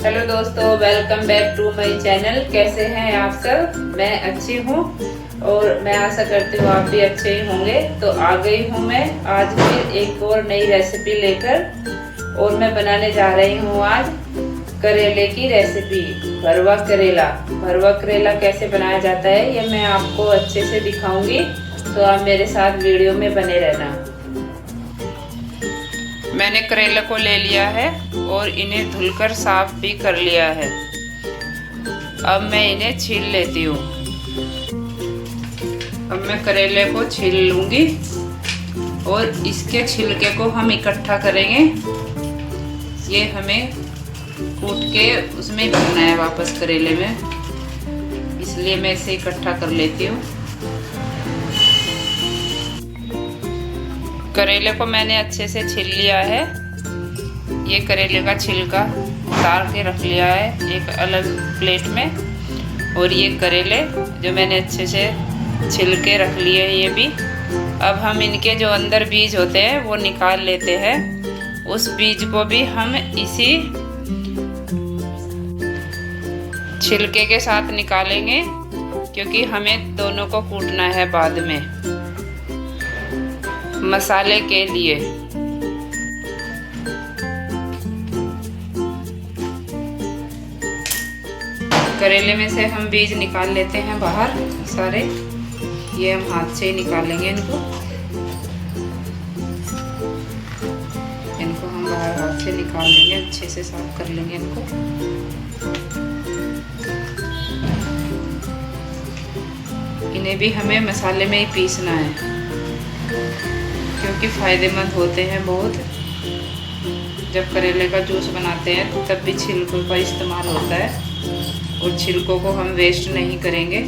Hello दोस्तों, welcome back to my channel. कैसे हैं आप सब? मैं अच्छी हूँ और मैं आशा करती हूँ आप भी अच्छे ही होंगे। तो आ गई हूँ मैं आज फिर एक और नई रेसिपी लेकर और मैं बनाने जा रही हूँ आज करेले की रेसिपी। भरवा करेला। भरवा करेला कैसे बनाया जाता है ये मैं आपको अच्छे से दिखाऊंगी, तो आप मेरे साथ वीडियो में बने रहना। मैंने करेले को ले लिया है और इन्हें धुलकर साफ भी कर लिया है। अब मैं इन्हें छील लेती हूँ। अब मैं करेले को छील लूंगी और इसके छिलके को हम इकट्ठा करेंगे। ये हमें कूट के उसमें भरना है वापस करेले में, इसलिए मैं इसे इकट्ठा कर लेती हूँ। करेले को मैंने अच्छे से छील लिया है। ये करेले का छिलका उतार के रख लिया है एक अलग प्लेट में, और ये करेले जो मैंने अच्छे से छिल के रख लिए हैं ये भी। अब हम इनके जो अंदर बीज होते हैं वो निकाल लेते हैं। उस बीज को भी हम इसी छिलके के साथ निकालेंगे, क्योंकि हमें दोनों को कूटना है बाद में मसाले के लिए। करेले में से हम बीज निकाल लेते हैं बाहर सारे। ये हम हाथ से ही निकालेंगे इनको हम बाहर हाथ से निकाल लेंगे, अच्छे से साफ कर लेंगे इनको। इन्हें भी हमें मसाले में ही पीसना है, क्योंकि फ़ायदेमंद होते हैं बहुत। जब करेले का जूस बनाते हैं तब भी छिलकों का इस्तेमाल होता है, और छिलकों को हम वेस्ट नहीं करेंगे।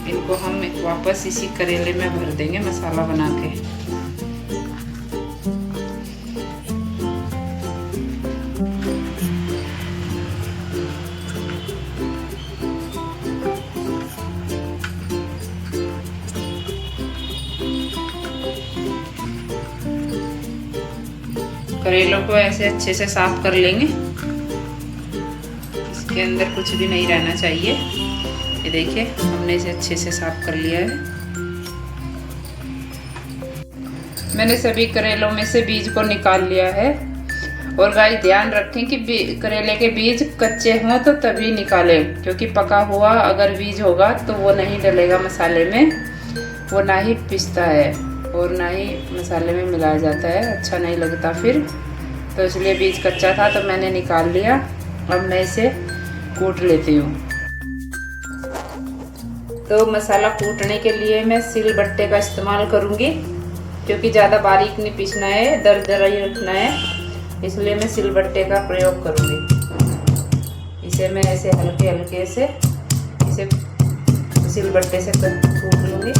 इनको हम वापस इसी करेले में भर देंगे मसाला बना के। करेलों को ऐसे अच्छे से साफ कर लेंगे। इसके अंदर कुछ भी नहीं रहना चाहिए। ये देखिए हमने इसे अच्छे से साफ कर लिया है। मैंने सभी करेलों में से बीज को निकाल लिया है। और गाइस ध्यान रखें कि करेले के बीज कच्चे हों तो तभी निकालें, क्योंकि पका हुआ अगर बीज होगा तो वो नहीं डलेगा मसाले में, वो ना ही पिसता है और ना ही मसाले में मिलाया जाता है, अच्छा नहीं लगता फिर। तो इसलिए बीज कच्चा था तो मैंने निकाल लिया। अब मैं इसे कूट लेती हूँ। तो मसाला कूटने के लिए मैं सिलबट्टे का इस्तेमाल करूँगी, क्योंकि ज़्यादा बारीक नहीं पीसना है, दरदरा ही रखना है, इसलिए मैं सिलबट्टे का प्रयोग करूँगी। इसे मैं ऐसे हल्के हल्के से इसे सिलबट्टे से कूट लूँगी।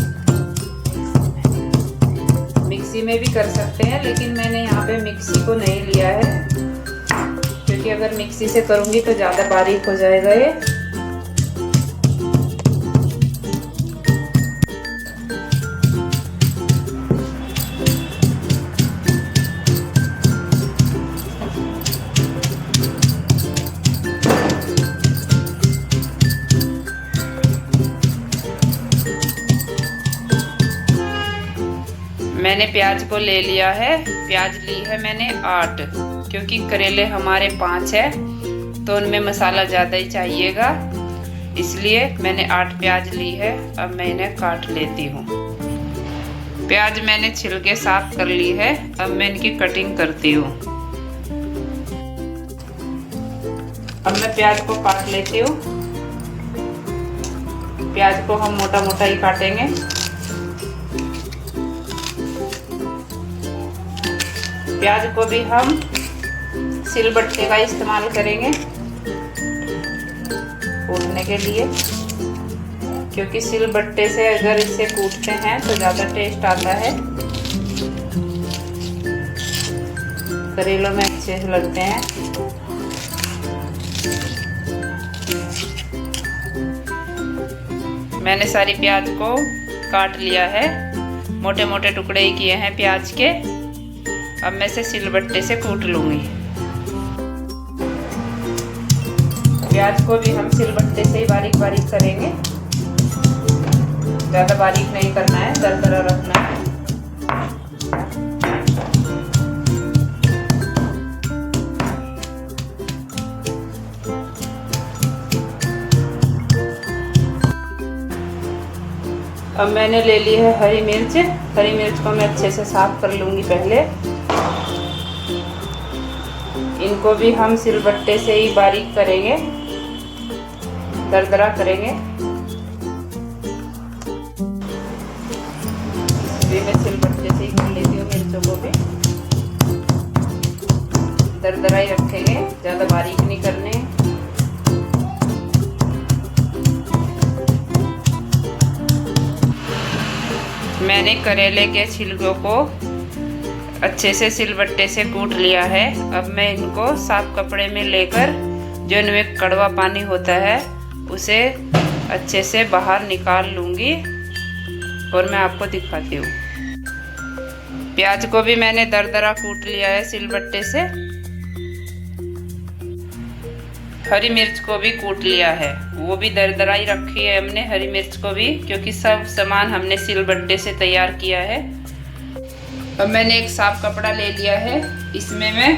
मिक्सी में भी कर सकते हैं, लेकिन मैंने यहाँ पे मिक्सी को नहीं लिया है, क्योंकि अगर मिक्सी से करूँगी तो ज़्यादा बारीक हो जाएगा ये। मैंने प्याज को ले लिया है। प्याज ली है मैंने 8, क्योंकि करेले हमारे 5 है तो उनमें मसाला ज़्यादा ही चाहिएगा, इसलिए मैंने 8 प्याज ली है। अब मैं इन्हें काट लेती हूँ। प्याज मैंने छिलके साफ कर ली है। अब मैं इनकी कटिंग करती हूँ। अब मैं प्याज को काट लेती हूँ। प्याज को हम मोटा मोटा ही काटेंगे। प्याज को भी हम सिलबट्टे का इस्तेमाल करेंगे कूटने के लिए, क्योंकि सिलबट्टे से अगर इसे कूटते हैं तो ज़्यादा टेस्ट आता है। करेलों में अच्छे से लगते हैं। मैंने सारी प्याज को काट लिया है, मोटे मोटे टुकड़े ही किए हैं प्याज के। अब मैं इसे सिलबट्टे से कूट लूँगी। प्याज को भी हम सिलबट्टे से ही बारीक बारीक करेंगे, ज़्यादा बारीक नहीं करना है, दरदरा रखना है। अब मैंने ले ली है हरी मिर्च। हरी मिर्च को मैं अच्छे से साफ कर लूँगी पहले। इनको भी हम सिलबट्टे से ही बारीक करेंगे, दरदरा करेंगे। भी मैं सिलबट्टे से ही कर लेती हूँ, मिर्चों को भी दरदरा ही रखेंगे, ज़्यादा बारीक नहीं करने। मैंने करेले के छिलकों को अच्छे से सिलबट्टे से कूट लिया है। अब मैं इनको साफ कपड़े में लेकर जो इनमें कड़वा पानी होता है उसे अच्छे से बाहर निकाल लूँगी और मैं आपको दिखाती हूँ। प्याज को भी मैंने दरदरा कूट लिया है सिलबट्टे से। हरी मिर्च को भी कूट लिया है, वो भी दरदरा ही रखी है हमने हरी मिर्च को भी, क्योंकि सब सामान हमने सिलबट्टे से तैयार किया है। अब मैंने एक साफ कपड़ा ले लिया है, इसमें मैं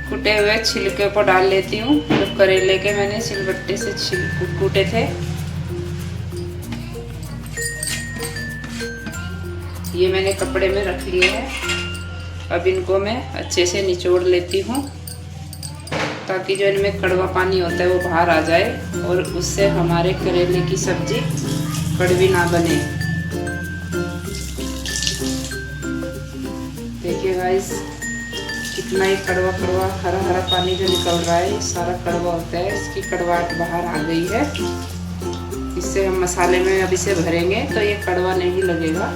कुटे हुए छिलके को डाल लेती हूँ, जो करेले के मैंने सिलबट्टे से कूटे थे। ये मैंने कपड़े में रख लिए हैं। अब इनको मैं अच्छे से निचोड़ लेती हूँ ताकि जो इनमें कड़वा पानी होता है वो बाहर आ जाए और उससे हमारे करेले की सब्जी कड़वी ना बने। देखिए गाइस, कितना ही कड़वा कड़वा हरा हरा पानी जो निकल रहा है, सारा कड़वा होता है, इसकी कड़वाहट बाहर आ गई है। इससे हम मसाले में अब इसे भरेंगे तो ये कड़वा नहीं लगेगा।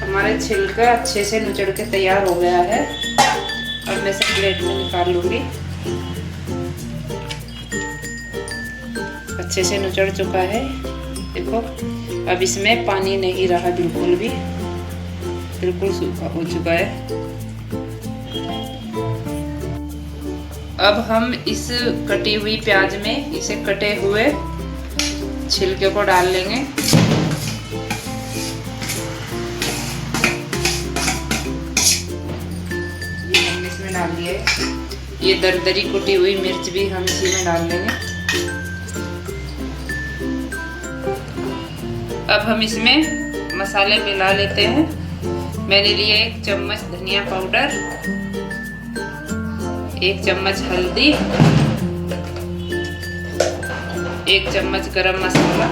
हमारे छिलका अच्छे से निचड़ के तैयार हो गया है। अब मैं इसे प्लेट में निकाल लूँगी। अच्छे से निचड़ चुका है, देखो। अब इसमें पानी नहीं रहा बिल्कुल भी, बिल्कुल सूखा हो चुका है। अब हम इस कटी हुई प्याज में इसे कटे हुए छिलके को डाल लेंगे। डाल दिए। ये दरदरी कुटी हुई मिर्च भी हम इसी में डाल देंगे। अब हम इसमें मसाले मिला लेते हैं। मैंने लिए 1 चम्मच धनिया पाउडर, 1 चम्मच हल्दी, 1 चम्मच गरम मसाला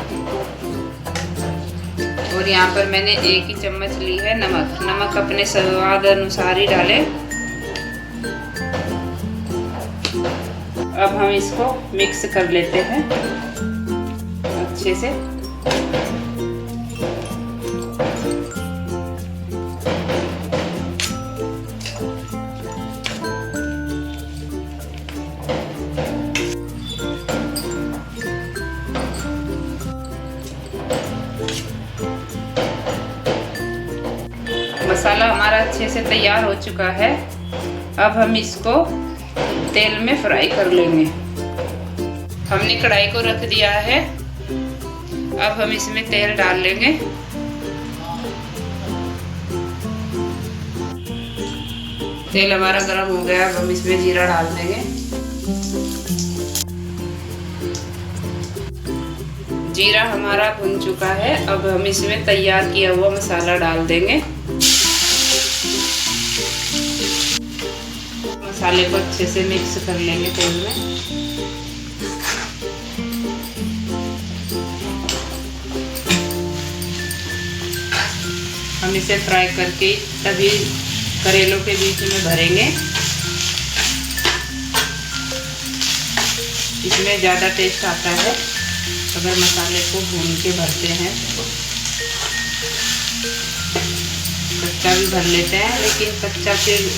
और यहाँ पर मैंने 1 ही चम्मच ली है नमक। नमक अपने स्वाद अनुसार ही डालें। अब हम इसको मिक्स कर लेते हैं अच्छे से। मसाला हमारा अच्छे से तैयार हो चुका है। अब हम इसको तेल में फ्राई कर लेंगे। हमने कढ़ाई को रख दिया है। अब हम इसमें तेल डाल लेंगे। तेल हमारा गर्म हो गया। अब हम इसमें जीरा डाल देंगे। जीरा हमारा भुन चुका है। अब हम इसमें तैयार किया हुआ मसाला डाल देंगे। मसाले को अच्छे से मिक्स कर लेंगे तेल में। हम इसे फ्राई करके तभी करेलों के बीच में भरेंगे। इसमें ज़्यादा टेस्ट आता है अगर मसाले को भून के भरते हैं। कच्चा भी भर लेते हैं, लेकिन कच्चा फिर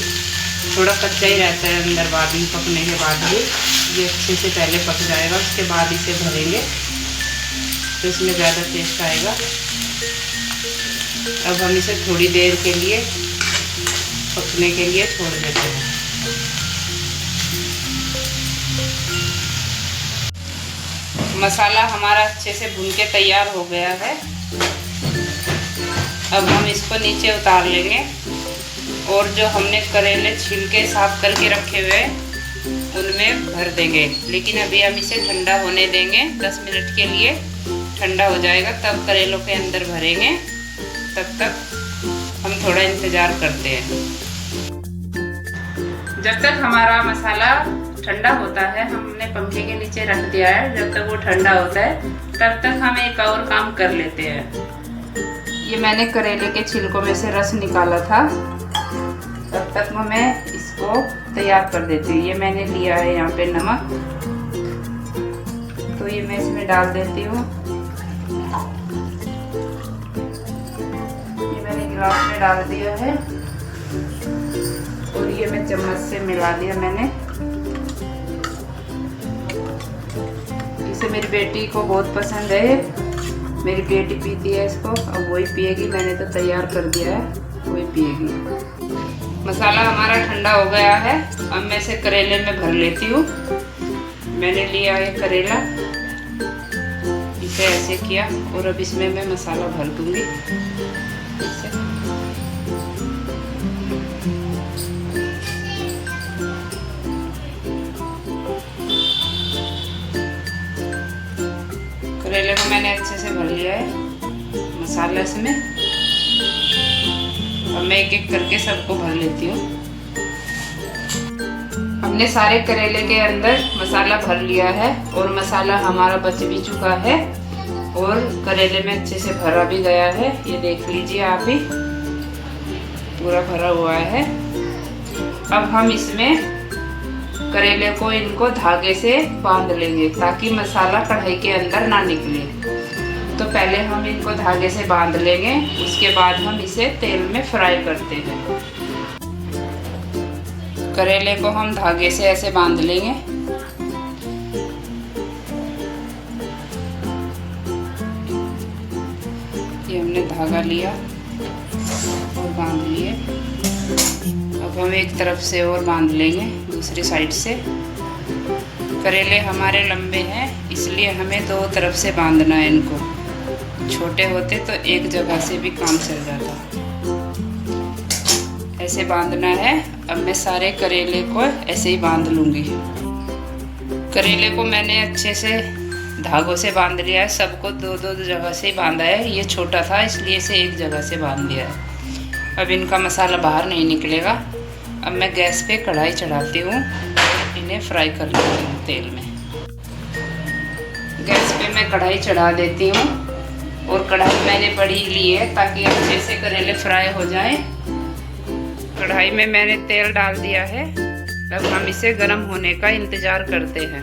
थोड़ा कच्चा ही रहता है अंदर, बाद में पकने के बाद भी ये अच्छे से पहले पक जाएगा, उसके बाद इसे भरेंगे तो इसमें ज़्यादा टेस्ट आएगा। अब हम इसे थोड़ी देर के लिए पकने के लिए छोड़ देते हैं। मसाला हमारा अच्छे से भून के तैयार हो गया है। अब हम इसको नीचे उतार लेंगे और जो हमने करेले छिलके साफ करके रखे हुए उनमें भर देंगे। लेकिन अभी हम इसे ठंडा होने देंगे, 10 मिनट के लिए ठंडा हो जाएगा तब करेलों के अंदर भरेंगे। तब तक हम थोड़ा इंतज़ार करते हैं। जब तक हमारा मसाला ठंडा होता है, हमने पंखे के नीचे रख दिया है, जब तक वो ठंडा होता है तब तक हम एक और काम कर लेते हैं। ये मैंने करेले के छिलकों में से रस निकाला था, तब तक मैं इसको तैयार कर देती हूँ। ये मैंने लिया है यहाँ पे नमक, तो ये मैं इसमें डाल देती हूँ। ये मैंने गिलास में डाल दिया है और ये मैं चम्मच से मिला दिया मैंने। इसे मेरी बेटी को बहुत पसंद है, मेरी बेटी पीती है इसको, अब वही पिएगी। मैंने तो तैयार कर दिया है, वही पिएगी। मसाला हमारा ठंडा हो गया है, अब मैं इसे करेले में भर लेती हूँ। मैंने लिया है करेला, इसे ऐसे किया और अब इसमें मैं मसाला भर दूंगी। करेले को मैंने अच्छे से भर लिया है मसाला इसमें। अब मैं एक एक करके सबको भर लेती हूँ। हमने सारे करेले के अंदर मसाला भर लिया है और मसाला हमारा बच भी चुका है और करेले में अच्छे से भरा भी गया है। ये देख लीजिए आप ही, पूरा भरा हुआ है। अब हम इसमें करेले को इनको धागे से बांध लेंगे ताकि मसाला कढ़ाई के अंदर ना निकले। तो पहले हम इनको धागे से बांध लेंगे, उसके बाद हम इसे तेल में फ्राई करते हैं। करेले को हम धागे से ऐसे बांध लेंगे। ये हमने धागा लिया और बांध लिए। अब हम एक तरफ से और बांध लेंगे दूसरी साइड से। करेले हमारे लंबे हैं, इसलिए हमें दो तरफ से बांधना है इनको। छोटे होते तो एक जगह से भी काम चल जाता। ऐसे बांधना है। अब मैं सारे करेले को ऐसे ही बांध लूँगी। करेले को मैंने अच्छे से धागों से बांध लिया है। सबको दो दो जगह से ही बांधा है। ये छोटा था इसलिए इसे एक जगह से बांध दिया है। अब इनका मसाला बाहर नहीं निकलेगा। अब मैं गैस पे कढ़ाई चढ़ाती हूँ, इन्हें फ्राई कर लेती हूँ तेल में। गैस पे मैं कढ़ाई चढ़ा देती हूँ और कढ़ाई मैंने बड़ी ली है ताकि अच्छे से करेले फ्राई हो जाएं। कढ़ाई में मैंने तेल डाल दिया है। अब हम इसे गर्म होने का इंतज़ार करते हैं।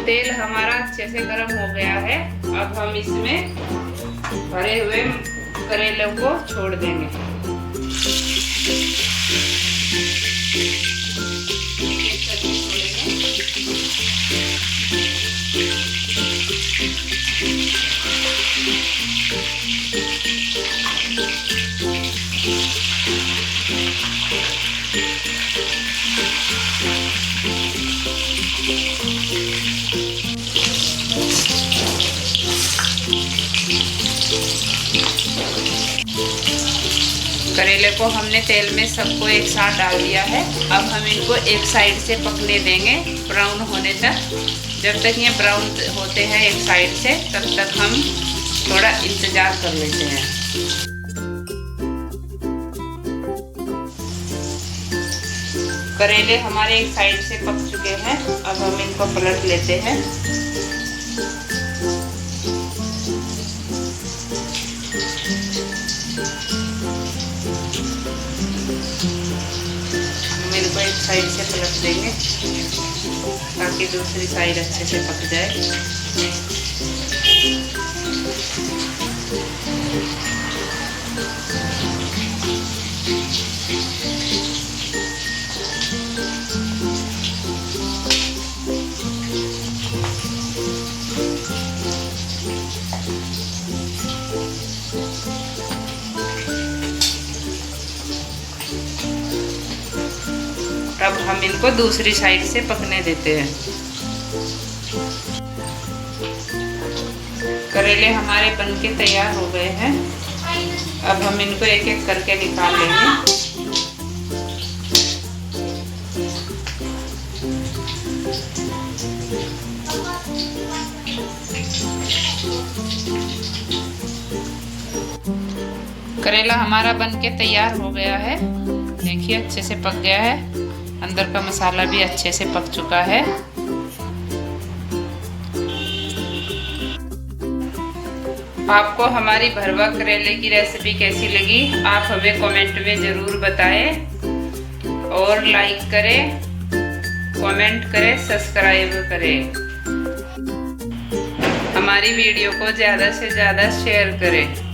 तेल हमारा अच्छे से गर्म हो गया है। अब हम इसमें भरे हुए करेलों को छोड़ देंगे। करेले को हमने तेल में सबको एक साथ डाल दिया है। अब हम इनको एक साइड से पकने देंगे ब्राउन होने तक। जब तक ये ब्राउन होते हैं एक साइड से, तब तक हम थोड़ा इंतज़ार कर लेते हैं। करेले हमारे एक साइड से पक चुके हैं। अब हम इनको पलट लेते हैं। इनको एक साइड से पलट देंगे ताकि दूसरी साइड अच्छे से पक जाए। अब हम इनको दूसरी साइड से पकने देते हैं। करेले हमारे बनके तैयार हो गए हैं। अब हम इनको एक एक करके निकाल लेंगे। करेला हमारा बनके तैयार हो गया है। देखिए अच्छे से पक गया है, अंदर का मसाला भी अच्छे से पक चुका है। आपको हमारी भरवा करेले की रेसिपी कैसी लगी आप हमें कमेंट में ज़रूर बताएं और लाइक करें, कमेंट करें, सब्सक्राइब करें। हमारी वीडियो को ज़्यादा से ज़्यादा शेयर करें।